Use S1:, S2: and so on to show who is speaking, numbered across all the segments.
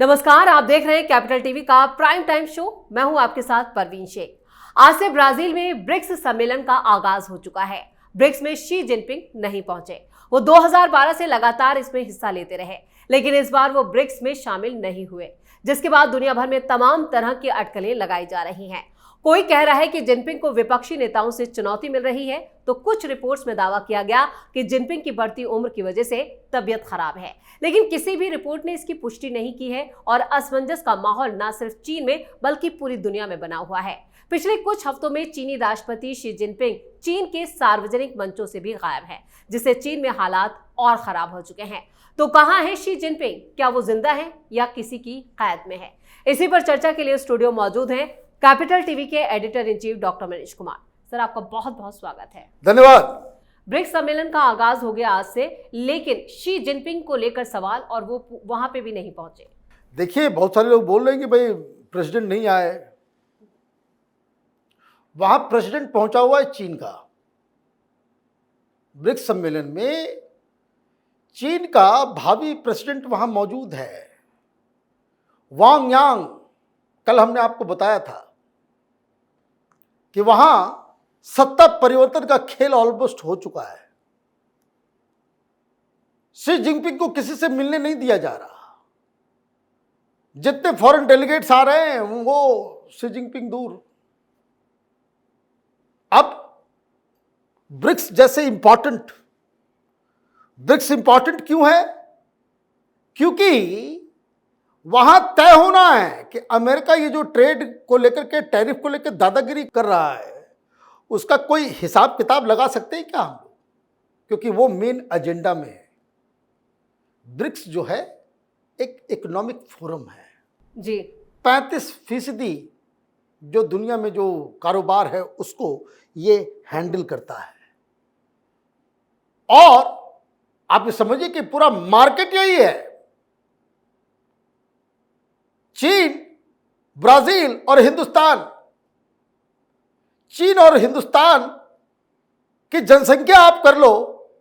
S1: नमस्कार, आप देख रहे हैं कैपिटल टीवी का प्राइम टाइम शो। मैं हूं आपके साथ परवीन शेख। आज से ब्राजील में ब्रिक्स सम्मेलन का आगाज हो चुका है। ब्रिक्स में शी जिनपिंग नहीं पहुंचे। वो 2012 से लगातार इसमें हिस्सा लेते रहे, लेकिन इस बार वो ब्रिक्स में शामिल नहीं हुए, जिसके बाद दुनिया भर में तमाम तरह की अटकलें लगाई जा रही हैं। कोई कह रहा है कि जिनपिंग को विपक्षी नेताओं से चुनौती मिल रही है, तो कुछ रिपोर्ट्स में दावा किया गया कि जिनपिंग की बढ़ती उम्र की वजह से तबीयत खराब है, लेकिन किसी भी रिपोर्ट ने इसकी पुष्टि नहीं की है। और असमंजस का माहौल न सिर्फ चीन में बल्कि पूरी दुनिया में बना हुआ है। पिछले कुछ हफ्तों में चीनी राष्ट्रपति शी जिनपिंग चीन के सार्वजनिक मंचों से भी गायब है, जिससे चीन में हालात और खराब हो चुके हैं। तो कहां है शी जिनपिंग? क्या वो जिंदा है या किसी की कैद में है? इसी पर चर्चा के लिए स्टूडियो मौजूद हैं कैपिटल टीवी के editor in chief doctor Manish Kumar. Sir, आपका बहुत बहुत स्वागत है।
S2: धन्यवाद।
S1: ब्रिक्स सम्मेलन का आगाज हो गया आज से, लेकिन शी जिनपिंग को लेकर सवाल, और वो वहां पे भी नहीं पहुंचे।
S2: देखिए, बहुत सारे लोग बोल रहे हैं कि भाई प्रेसिडेंट नहीं आए। वहां प्रेसिडेंट पहुंचा हुआ है चीन का। ब्रिक्स सम्मेलन में चीन का भावी प्रेसिडेंट वहां मौजूद है, वांग यांग। कल हमने आपको बताया था कि वहां सत्ता परिवर्तन का खेल ऑलमोस्ट हो चुका है। शी जिनपिंग को किसी से मिलने नहीं दिया जा रहा। जितने फॉरेन डेलीगेट्स आ रहे हैं वो शी जिनपिंग दूर। अब ब्रिक्स जैसे इंपॉर्टेंट, ब्रिक्स इंपॉर्टेंट क्यों है? क्योंकि वहां तय होना है कि अमेरिका ये जो ट्रेड को लेकर के, टैरिफ को लेकर दादागिरी कर रहा है, उसका कोई हिसाब किताब लगा सकते हैं क्या हम लोग? क्योंकि वो मेन एजेंडा में है। ब्रिक्स जो है एक इकोनॉमिक फोरम है
S1: जी।
S2: 35% जो दुनिया में जो कारोबार है उसको ये हैंडल करता है। और आप ये समझिए कि पूरा मार्केट यही है। चीन, ब्राजील और हिंदुस्तान। चीन और हिंदुस्तान की जनसंख्या आप कर लो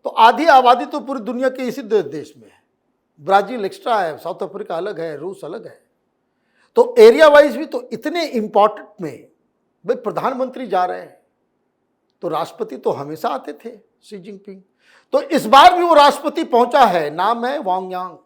S2: तो आधी आबादी तो पूरी दुनिया के इसी देश में है। ब्राजील एक्स्ट्रा है, साउथ अफ्रीका अलग है, रूस अलग है। तो एरिया वाइज भी तो इतने इंपॉर्टेंट में भाई प्रधानमंत्री जा रहे हैं, तो राष्ट्रपति तो हमेशा आते थे, शी जिनपिंग। तो इस बार भी वो राष्ट्रपति पहुंचा है, नाम है वांग यांग।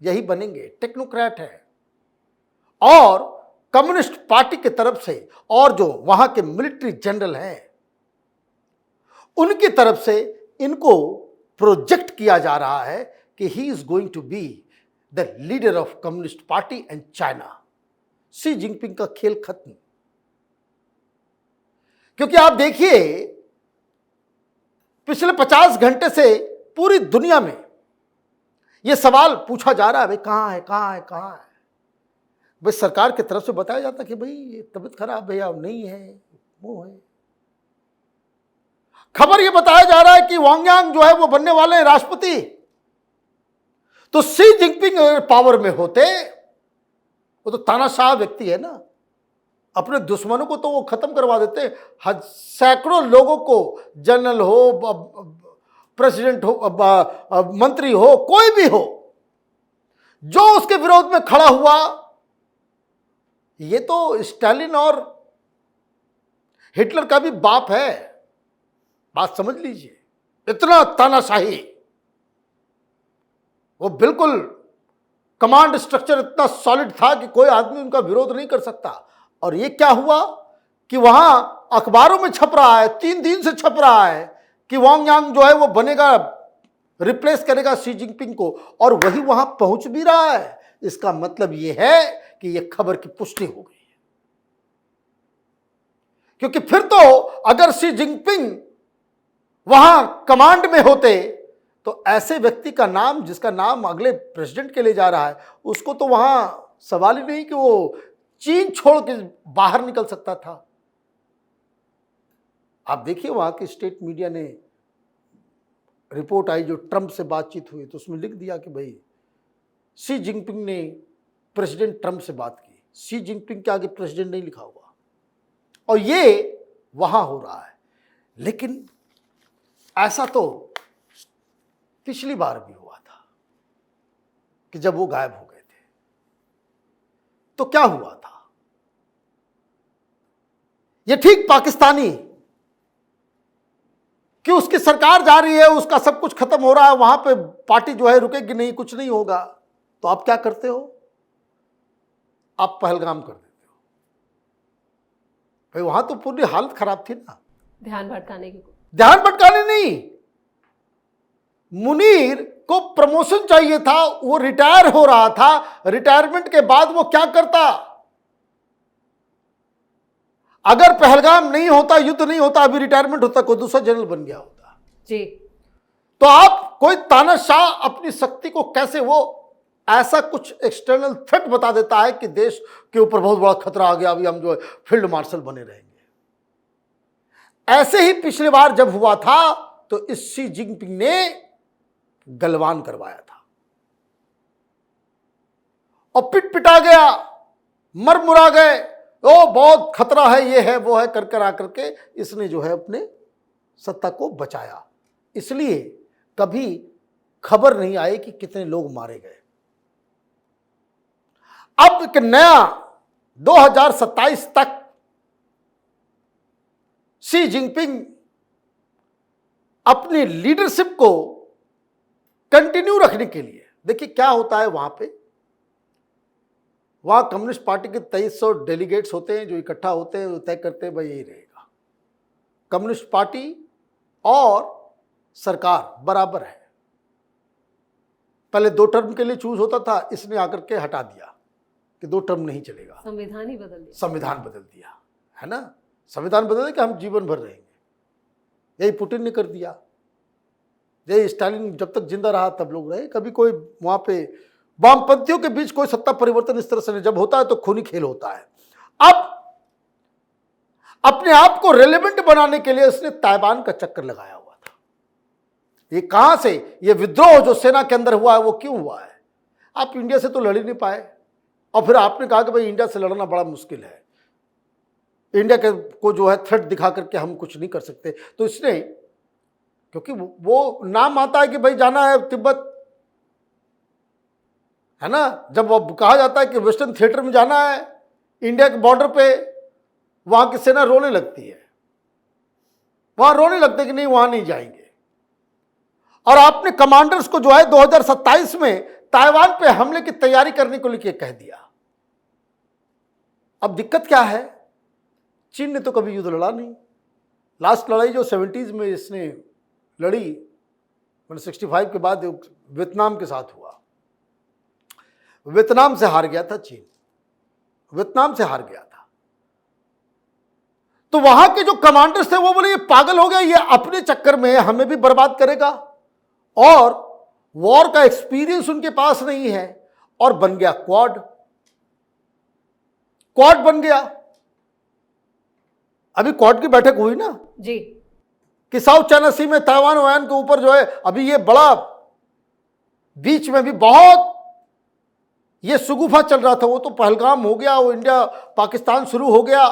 S2: यही बनेंगे, टेक्नोक्रेट है। और कम्युनिस्ट पार्टी की तरफ से और जो वहां के मिलिट्री जनरल हैं उनकी तरफ से इनको प्रोजेक्ट किया जा रहा है कि he is going to be the leader of communist party and China. Xi Jinping का खेल खत्म। क्योंकि आप देखिए, पिछले 50 घंटे से पूरी दुनिया में यह सवाल पूछा जा रहा है, भाई कहां है, कहां है, कहां है। भाई सरकार की तरफ से बताया जाता कि भाई ये तबीयत खराब है, अब नहीं है, वो है। खबर ये बताया जा रहा है कि वांग यांग जो है वो बनने वाले हैं राष्ट्रपति। तो शी जिनपिंग पावर में होते, वो तो तानाशाह व्यक्ति है ना, अपने दुश्मनों को तो वो खत्म करवा देते। सैकड़ों लोगों को, जनरल हो, प्रेसिडेंट हो, मंत्री हो, कोई भी हो, जो उसके विरोध में खड़ा हुआ, ये तो स्टालिन और हिटलर का भी बाप है। बात समझ लीजिए, इतना तानाशाही। वो बिल्कुल कमांड स्ट्रक्चर इतना सॉलिड था कि कोई आदमी उनका विरोध नहीं कर सकता। और ये क्या हुआ कि वहां अखबारों में छप रहा है, 3 दिन से छप रहा है कि वांग यांग जो है वो बनेगा, रिप्लेस करेगा शी जिनपिंग को, और वही वहां पहुंच भी रहा है। इसका मतलब यह है कि यह खबर की पुष्टि हो गई है। क्योंकि फिर तो अगर शी जिनपिंग वहां कमांड में होते तो ऐसे व्यक्ति का नाम, जिसका नाम अगले प्रेसिडेंट के लिए जा रहा है, उसको तो वहां सवाल ही नहीं कि वो चीन छोड़ के बाहर निकल सकता था। आप देखिए, वहां की स्टेट मीडिया ने रिपोर्ट आई जो ट्रंप से बातचीत हुई, तो उसमें लिख दिया कि भाई शी जिनपिंग ने प्रेसिडेंट ट्रंप से बात की। शी जिनपिंग के आगे प्रेसिडेंट नहीं लिखा हुआ, और ये वहां हो रहा है। लेकिन ऐसा तो पिछली बार भी हुआ था कि जब वो गायब हो गए थे। तो क्या हुआ था? ये ठीक पाकिस्तानी कि उसकी सरकार जा रही है, उसका सब कुछ खत्म हो रहा है, वहां पे पार्टी जो है रुकेगी नहीं, कुछ नहीं होगा, तो आप क्या करते हो? आप पहलगाम कर देते हो। भाई वहां तो पूरी हालत खराब थी ना।
S1: ध्यान भटकाने की।
S2: ध्यान भटकाने नहीं, मुनीर को प्रमोशन चाहिए था, वो रिटायर हो रहा था, रिटायरमेंट के बाद वो क्या करता? अगर पहलगाम नहीं होता, युद्ध नहीं होता, अभी रिटायरमेंट होता, कोई दूसरा जनरल बन गया होता
S1: जी।
S2: तो आप कोई तानाशाह अपनी शक्ति को कैसे, वो ऐसा कुछ एक्सटर्नल थ्रेट बता देता है कि देश के ऊपर बहुत बड़ा खतरा आ गया, अभी हम जो है फील्ड मार्शल बने रहेंगे। ऐसे ही पिछली बार जब हुआ था तो इस शी जिनपिंग ने गलवान करवाया था और पिट पिटा गया, मर मुरा गए, ओ बहुत खतरा है, ये है वो है, कर कर आकर के इसने जो है अपने सत्ता को बचाया। इसलिए कभी खबर नहीं आई कि कितने लोग मारे गए। अब एक नया 2027 तक शी जिनपिंग अपनी लीडरशिप को कंटिन्यू रखने के लिए, देखिए क्या होता है वहां कम्युनिस्ट पार्टी के 2300 डेलीगेट्स होते हैं जो इकट्ठा होते हैं, तय करते हैं भाई यही रहेगा। कम्युनिस्ट पार्टी और सरकार बराबर है। पहले 2 टर्म के लिए चूज होता था, इसने आकर के हटा दिया कि 2 टर्म नहीं चलेगा,
S1: संविधान ही बदल दिया।
S2: संविधान बदल दिया है ना, संविधान बदल दिया कि हम जीवन भर रहेंगे। यही पुतिन ने कर दिया, यही स्टालिन जब तक जिंदा रहा तब लोग रहे। कभी कोई वहां पे वामपंथियों के बीच कोई सत्ता परिवर्तन इस तरह से नहीं, जब होता है तो खूनी खेल होता है। अब अपने आप को रेलेवेंट बनाने के लिए उसने ताइवान का चक्कर लगाया हुआ था। ये कहां से, ये विद्रोह जो सेना के अंदर हुआ है वो क्यों हुआ है? आप इंडिया से तो लड़ ही नहीं पाए और फिर आपने कहा कि भाई इंडिया से लड़ना बड़ा मुश्किल है, इंडिया के को जो है थ्रेट दिखा करके हम कुछ नहीं कर सकते। तो इसने, क्योंकि वो नाम आता है कि भाई जाना है तिब्बत, है ना, जब वो कहा जाता है कि वेस्टर्न थिएटर में जाना है इंडिया के बॉर्डर पे, वहां की सेना रोने लगती है, वहां रोने लगते कि नहीं वहां नहीं जाएंगे। और आपने कमांडर्स को जो है 2027 में ताइवान पे हमले की तैयारी करने को लेकर कह दिया। अब दिक्कत क्या है, चीन ने तो कभी युद्ध लड़ा नहीं। लास्ट लड़ाई जो 70s में इसने लड़ी 65 के बाद वियतनाम के साथ हुआ, वियतनाम से हार गया था चीन, वियतनाम से हार गया था। तो वहां के जो कमांडर्स थे वो बोले ये पागल हो गया, ये अपने चक्कर में हमें भी बर्बाद करेगा, और वॉर का एक्सपीरियंस उनके पास नहीं है, और बन गया क्वाड बन गया। अभी क्वाड की बैठक हुई ना
S1: जी,
S2: कि साउथ चाइना सी में ताइवान वायन के ऊपर जो है अभी ये बड़ा, बीच में भी बहुत ये सुगुफा चल रहा था, वो तो पहलगाम हो गया, वो इंडिया पाकिस्तान शुरू हो गया।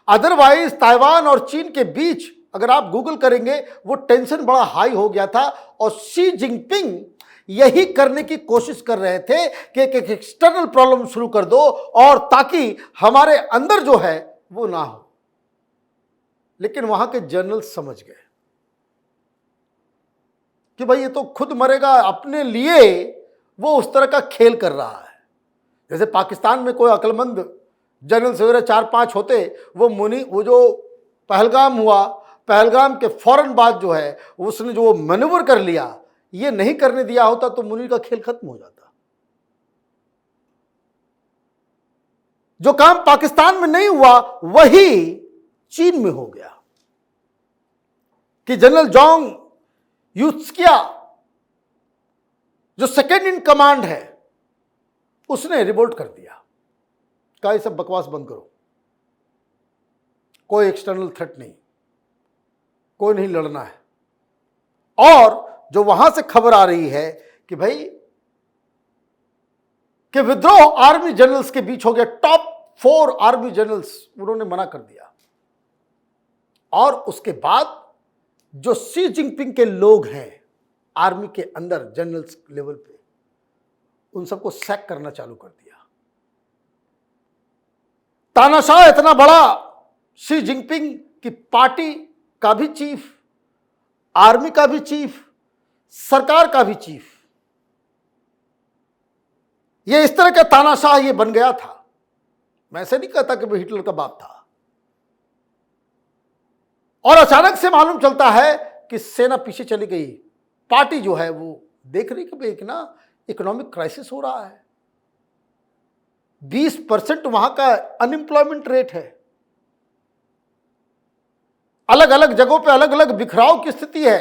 S2: अदरवाइज ताइवान और चीन के बीच अगर आप गूगल करेंगे वो टेंशन बड़ा हाई हो गया था, और शी जिनपिंग यही करने की कोशिश कर रहे थे कि एक एक्सटर्नल प्रॉब्लम शुरू कर दो और ताकि हमारे अंदर जो है वो ना हो। लेकिन वहां के जनरल समझ गए कि भाई ये तो खुद मरेगा, अपने लिए वो उस तरह का खेल कर रहा है। जैसे पाकिस्तान में कोई अक्लमंद जनरल सवेरे 4-5 होते, वो जो पहलगाम हुआ, पहलगाम के फौरन बाद जो है उसने जो मैन्यूवर कर लिया, ये नहीं करने दिया होता तो मुनीर का खेल खत्म हो जाता। जो काम पाकिस्तान में नहीं हुआ वही चीन में हो गया कि जनरल जोंग यूत्स्किया जो सेकेंड इन कमांड है उसने रिवोल्ट कर दिया, कहा ये सब बकवास बंद करो, कोई एक्सटर्नल थ्रेट नहीं, कोई नहीं लड़ना है। और जो वहां से खबर आ रही है कि भाई कि विद्रोह आर्मी जनरल्स के बीच हो गया, टॉप 4 आर्मी जनरल्स उन्होंने मना कर दिया। और उसके बाद जो शी जिनपिंग के लोग हैं आर्मी के अंदर जनरल्स लेवल पे, उन सबको सैक करना चालू कर दिया। तानाशाह इतना बड़ा, शी जिनपिंग की पार्टी का भी चीफ, आर्मी का भी चीफ, सरकार का भी चीफ, ये इस तरह का तानाशाह ये बन गया था। मैं ऐसे नहीं कहता कि वो हिटलर का बाप था। और अचानक से मालूम चलता है कि सेना पीछे चली गई, पार्टी जो है वो देख रही कि भाई एक ना इकोनॉमिक क्राइसिस हो रहा है, 20% वहां का अनएम्प्लॉयमेंट रेट है, अलग अलग जगहों पे अलग अलग बिखराव की स्थिति है,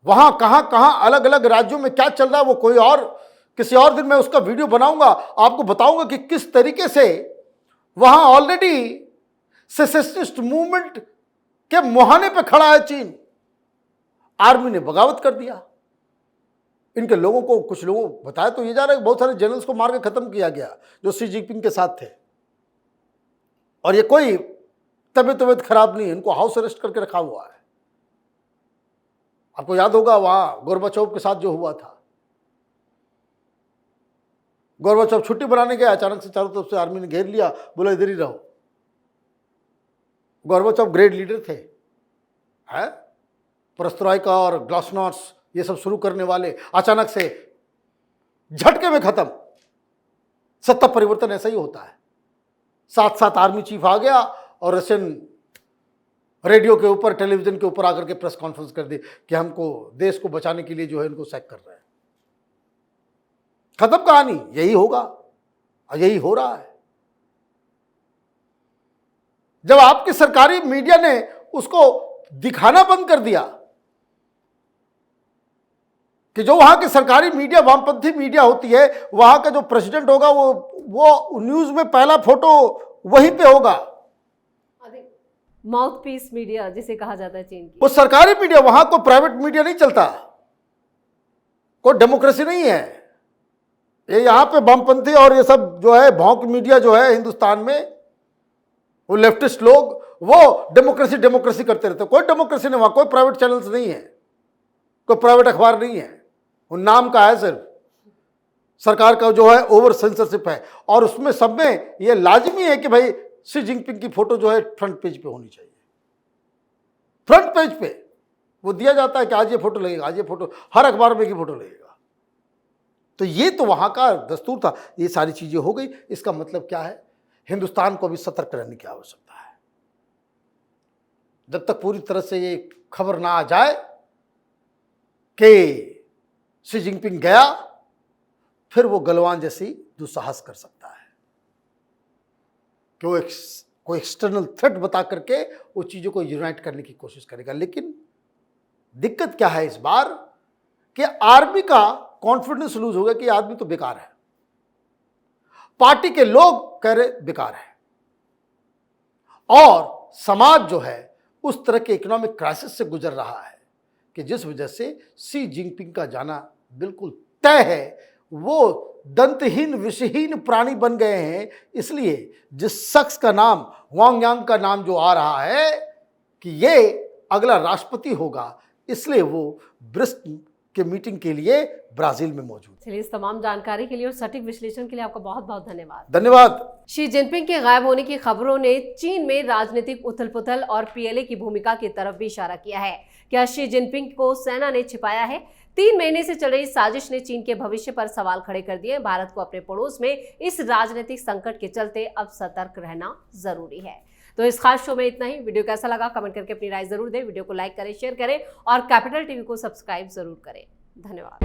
S2: वहां कहां कहां अलग अलग राज्यों में क्या चल रहा है वो कोई और किसी और दिन मैं उसका वीडियो बनाऊंगा, आपको बताऊंगा कि किस तरीके से वहां ऑलरेडी सेसेशनिस्ट मूवमेंट के मुहाने पे खड़ा है चीन। आर्मी ने बगावत कर दिया, इनके लोगों को, कुछ लोगों को बताया तो ये जा रहा है कि बहुत सारे जनरल्स को मार के खत्म किया गया जो शी जिनपिंग के साथ थे, और ये कोई तबीयत खराब नहीं है, इनको हाउस अरेस्ट करके रखा हुआ है। आपको याद होगा वहां गोरबाचोव के साथ जो हुआ था, गोरबाचोव छुट्टी बनाने गया, अचानक से चारों तरफ से आर्मी ने घेर लिया, बोला इधर ही रहो। गोरबाचोव ग्रेट लीडर थे, है पेरेस्ट्रोइका और ग्लासनोस्ट ये सब शुरू करने वाले, अचानक से झटके में खत्म। सत्ता परिवर्तन ऐसा ही होता है, साथ साथ आर्मी चीफ आ गया और रशियन रेडियो के ऊपर, टेलीविजन के ऊपर आकर के प्रेस कॉन्फ्रेंस कर दी कि हमको देश को बचाने के लिए जो है इनको सैक कर रहे हैं। खत्म कहानी, यही होगा और यही हो रहा है। जब आपकी सरकारी मीडिया ने उसको दिखाना बंद कर दिया कि जो वहां की सरकारी मीडिया वामपंथी मीडिया होती है, वहां का जो प्रेसिडेंट होगा वो न्यूज में पहला फोटो वहीं पे होगा,
S1: माउथ पीस मीडिया जिसे कहा जाता है चीन की,
S2: वो सरकारी मीडिया, वहां कोई प्राइवेट मीडिया नहीं चलता, कोई डेमोक्रेसी नहीं है। ये यहाँ पे वामपंथी और ये सब जो है भौंक मीडिया जो है हिंदुस्तान में, वो लेफ्टिस्ट लोग, वो डेमोक्रेसी करते रहते, कोई डेमोक्रेसी नहीं, वहां कोई प्राइवेट चैनल्स नहीं है, कोई प्राइवेट अखबार नहीं है, वो नाम का है, सिर्फ सरकार का जो है ओवर सेंसरशिप है। और उसमें सब में ये लाजमी है कि भाई शी जिनपिंग की फोटो जो है फ्रंट पेज पे होनी चाहिए, फ्रंट पेज पे वो दिया जाता है कि आज ये फोटो लगेगा, आज ये फोटो, हर अखबार में की फोटो लगेगा। तो ये तो वहां का दस्तूर था। ये सारी चीजें हो गई, इसका मतलब क्या है, हिंदुस्तान को भी सतर्क रहने की आवश्यकता है। जब तक पूरी तरह से ये खबर ना आ जाए कि शी जिनपिंग गया, फिर वो गलवान जैसी दुस्साहस कर सकता है कि वो कोई एक्सटर्नल थ्रेट बता करके वो चीजों को यूनाइट करने की कोशिश करेगा। लेकिन दिक्कत क्या है इस बार कि आर्मी का कॉन्फिडेंस लूज हो गया कि आदमी तो बेकार है, पार्टी के लोग कह रहे बेकार है, और समाज जो है उस तरह के इकोनॉमिक क्राइसिस से गुजर रहा है कि जिस वजह से शी जिनपिंग का जाना बिल्कुल तय है। वो दंतहीन विषहीन प्राणी बन गए हैं, इसलिए जिस शख्स का नाम वांग यांग का नाम जो आ रहा है कि ये अगला राष्ट्रपति होगा, इसलिए वो ब्रिक्स के मीटिंग के लिए ब्राजील में मौजूद।
S1: चलिए, इस तमाम जानकारी के लिए और सटीक विश्लेषण के लिए आपका बहुत बहुत धन्यवाद।
S2: धन्यवाद।
S1: शी जिनपिंग के गायब होने की खबरों ने चीन में राजनीतिक उथल-पुथल और पीएलए की भूमिका की तरफ भी इशारा किया है। क्या शी जिनपिंग को सेना ने छिपाया है? 3 महीने से चल रही साजिश ने चीन के भविष्य पर सवाल खड़े कर दिए। भारत को अपने पड़ोस में इस राजनीतिक संकट के चलते अब सतर्क रहना जरूरी है। तो इस खास शो में इतना ही। वीडियो कैसा लगा कमेंट करके अपनी राय जरूर दें। वीडियो को लाइक करें, शेयर करें और कैपिटल टीवी को सब्सक्राइब जरूर करें। धन्यवाद।